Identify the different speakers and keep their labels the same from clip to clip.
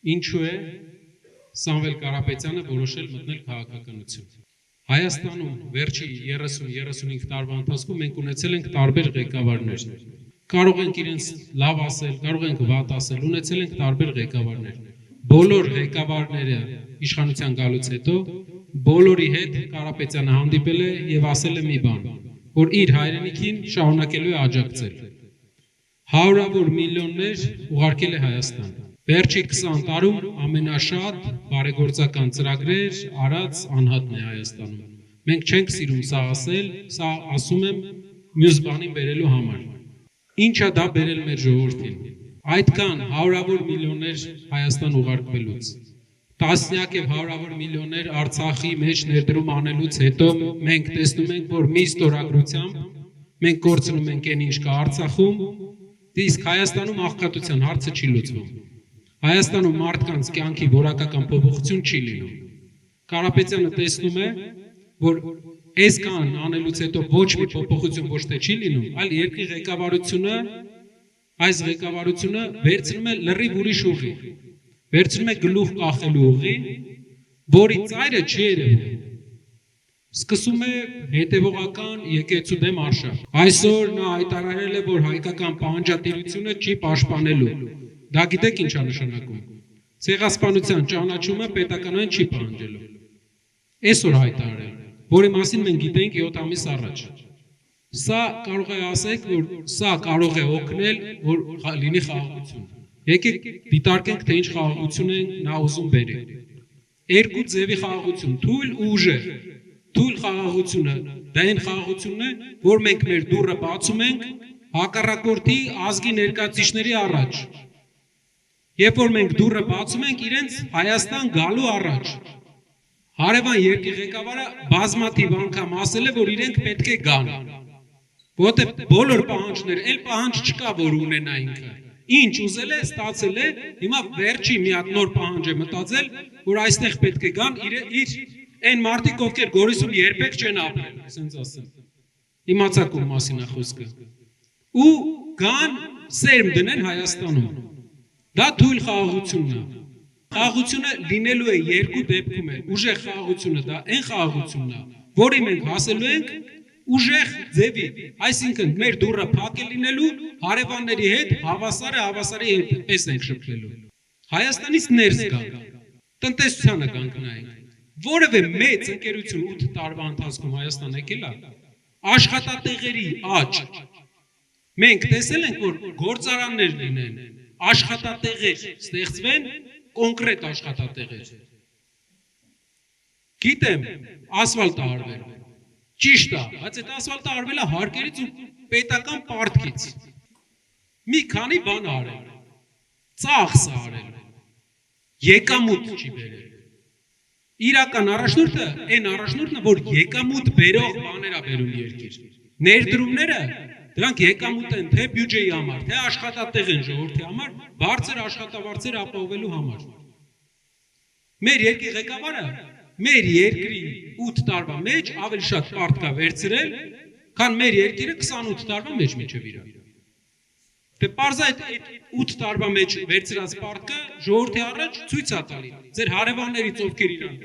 Speaker 1: Ինչու է Սամվել Կարապետյանը որոշել մտնել քաղաքականություն։ Հայաստանում վերջի 30-35 տարվա ընթացքում մենք ունեցել ենք տարբեր ղեկավարներ։ Կարող ենք իրենց լավ ասել, կարող ենք վատ ասել, ունեցել ենք տարբեր ղեկավարներ։ Բոլոր ղեկավարները իշխանության գալուց հետո բոլորի հետ Կարապետյանը հանդիպել է եւ ասել է մի բան, որ իր հայրենիքին շարունակելու է աջակցել։ Հարյուրավոր միլիոններ ուղարկել է Հայաստան։ Վերջի 20 տարում ամենաշատ բարեգործական ծրագրեր արած անհատն է Հայաստանում։ Մենք չենք սիրում սա ասել, սա ասում եմ մյուս բանին բերելու համար։ Ինչա դա բերել մեր ժողովրդին։ Այդքան հարյուրավոր միլիոններ Հայաստան ուղարկվելուց, տասնյակ եւ հարյուրավոր միլիոններ Արցախի մեջ ներդրում անելուց հետո մենք տեսնում ենք, որ մի ստորագրությամբ մենք կորցնում ենք այն ինչ կա Արցախում, իսկ Հայաստանում աղքատության հարցը չի լուծվում։ Հայաստանում մարդկանց կյանքի որակական փոփոխություն չի լինում։ Կարապետյանը տեսնում է, որ այս կան անելուց հետո ոչ մի փոփոխություն ոչ թե չի լինում, այլ երկրի ղեկավարությունը այս ղեկավարությունը վերցնում է լրիվ ուրիշ ուղի, վերցնում է գլուխ կախելու ուղի, որի ծայրը չի երևում։ Սկսում է հետևողական եկեղեցու դեմ արշավ։ Այսօր նա հայտարարել է, որ հայկական պահանջատիրությունը չի պաշտպանելու։ Դա գիտեք ինչ է նշանակում։ Ցեղասպանության ճանաչումը պետականային չի պահանջելու։ Այսօր հայտարարել, որի մասին մենք գիտենք 7 ամիս առաջ։ Սա կարող է ասեք, որ սա կարող է օգնել, որ լինի խաղաղություն։ Եկեք դիտարկենք, թե ինչ խաղաղություն է նա ուզում բերել։ Երկու ձևի խաղաղություն, թույլ ու ուժեղ։ Թույլ խաղաղությունը դա այն խաղաղությունն է, որ մենք մեր դուռը բացում ենք հակառակորդի ազգի ներկայացուցիչների առաջ։ Երբ որ մենք դուռը բացում ենք իրենց Հայաստան գալու առաջ։ Հարևան երկրի ղեկավարը բազմաթիվ անգամ ասել է, որ իրենք պետք է գան։ Որտեղ բոլոր պահանջները, այլ պահանջ չկա, որ ունենա ինքը։ Ինչ ուզել է, ստացել է, հիմա վերջի մի հատ նոր պահանջ է մտածել, որ այստեղ պետք է գան իր այն մարդիկ, ովքեր Գորիսում երբեք չեն ապրել, ասենց ասեմ։ Իմացաք ում մասին է խոսքը։ Ու գան սերմ դնեն Հայաստանում։ Դա թույլ խաղաղությունն է։ Խաղաղությունը լինելու է երկու դեպքում է։ Ուժեղ խաղաղությունը դա այն խաղաղությունն է, որի մենք հասելու ենք ուժեղ ձևի, այսինքն մեր դուռը փակ է լինելու, հարևանների հետ հավասարը հավասարի հետ պես ենք շփվելու։ Հայաստանից ներս գանք, տնտեսությանը կանգնայինք։ Որևէ մեծ ընկերություն 8 տարվա ընթացքում Հայաստան եկել է, աշխատատեղերի աճ։ Մենք տեսել ենք, որ գործարաններ լինեն, աշխատատեղեր ստեղծվեն, կոնկրետ աշխատատեղեր։ Գիտեմ, ասֆալտ արվել։ Ճիշտ է, բայց այդ ասֆալտը արվել է հարկերից ու պետական պարտքից։ Մի քանի բան արել։ Ծախս արել։ Եկամուտ չի բերել։ Իրական առաջնորդը, այն առաջնորդն է, որ եկամուտ բերող բաներ է բերում երկիր։ Ներդրումները դրանք եկամուտ են թե բյուջեի համար, թե աշխատատեղ են ժողովրդի համար, բարձր աշխատավարձեր ապահովելու համար։ Մեր երկրի ղեկավարը մեր երկրի 8 տարվա մեջ ավելի շատ պարտք է վերցրել, քան մեր երկիրը 28 տարվա մեջ մինչև իրար։ Դե պարզա այդ 8 տարվա մեջ վերցրած պարտքը ժողովրդի առաջ ցույց է տալի։ Ձեր հարևաններից ովքեր իրան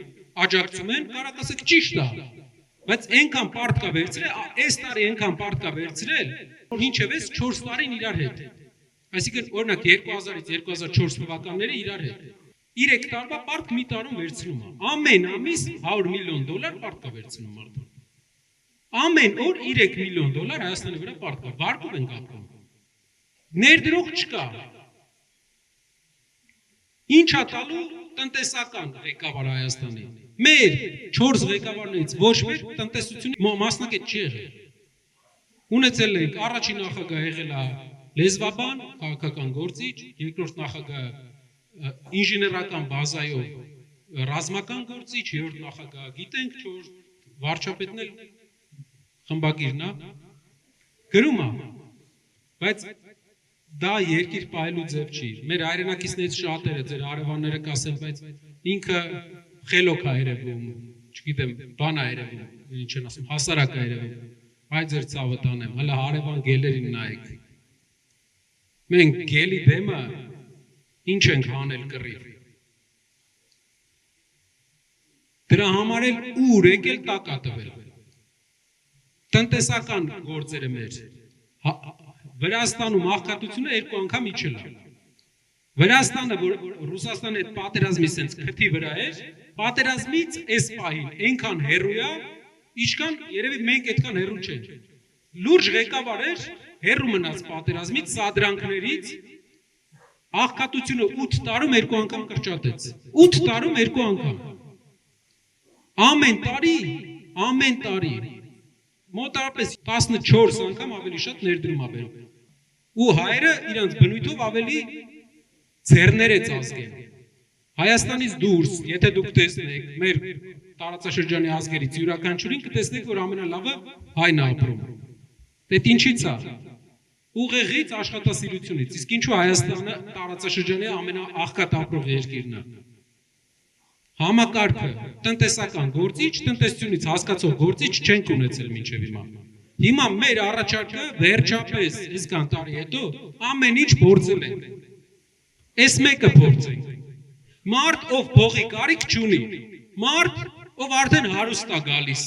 Speaker 1: աջակցում են, կարող ասեք ճիշտ է, բայց այնքան պարտք է վերցրել, այս տարի այնքան պարտք է վերցրել, որ ինչևէ 4 տարին իրար հետ։ Այսինքն օրինակ 2000-ից 2004 թվականները իրար հետ։ 3 տարվա պարտք մի տարում վերցնում է։ Ամեն ամիս $100 միլիոն պարտք է վերցնում մարդը։ Ամեն օր $3 միլիոն Հայաստանի վրա պարտք է, վարկով ենք ապրում։ Ներդրող չկա։ Ինչ է տալու տնտեսական ղեկավար Հայաստանի։ Մեր 4 ղեկավարներից ոչ մեկ տնտեսությունի մասնակից չի եղել։ Ունեցել ենք առաջին նախագահ եղել է լեզվաբան, քաղաքական գործիչ, երկրորդ նախագահ ինժեներական բազայով ռազմական գործիչ, երրորդ նախագահ գիտենք, չորրորդ վարչապետն էլ խմբագիրն է, գրում է, բայց դա երկիր պահելու ձև չի։ Մեր հայրենակիցներից շատերը, ձեր հարևանները կասեն, բայց ինքը խելոք է երևում, չգիտեմ, բան է երևում, ինչ են ասում, հասարակ է երևում, այ ձեր ցավը տանեմ, հələ հարևան գելերին նայեք։ Մենք գելի դեմը ինչ ենք հանել կռիվ։ Դրա համար էլ ուր եկել տակ ա տվել։ Տնտեսական գործերը մեր Վրաստանում աղքատությունը երկու անգամ իջել է։ Վրաստանը, որ Ռուսաստանի հետ պատերազմի sense քթի վրա էր, պատերազմից այս պահին այնքան հեռու է, ինչքան երևի մենք այդքան հեռու չենք։ Լուրջ ղեկավար էր, հեռու մնաց պատերազմից, սադրանքներից, աղքատությունը 8 տարում երկու անգամ կրճատեց։ 8 տարում երկու անգամ։ Ամեն տարի մոտավորապես 14 անգամ ավելի շատ ներդրում ա բերում։ Ու հայերը իրանց բնույթով ավելի ձեռներեց ազգեն։ Հայաստանից դուրս, եթե դուք տեսնեք մեր տարածաշրջանի ազգերից յուրաքանչյուրին կտեսնեք, որ ամենալավը հայն ա ապրում։ Դե ինչի՞ց է։ Ուղեղից աշխատասիրությունից, իսկ ինչու Հայաստանը տարածաշրջանի ամենաաղքատ ապրող երկիրն է։ Համակարգը տնտեսական գործիչ, տնտեսությունից հասկացող գործիչ չենք ունեցել մինչև հիմա։ Հիմա մեր առաջարկը վերջապես այսքան տարի հետո ամեն ինչ փորձել ենք։ Այս մեկը փորձենք։ Մարդ, ով փողի կարիք չունի, մարդ, ով արդեն հարուստ է գալիս,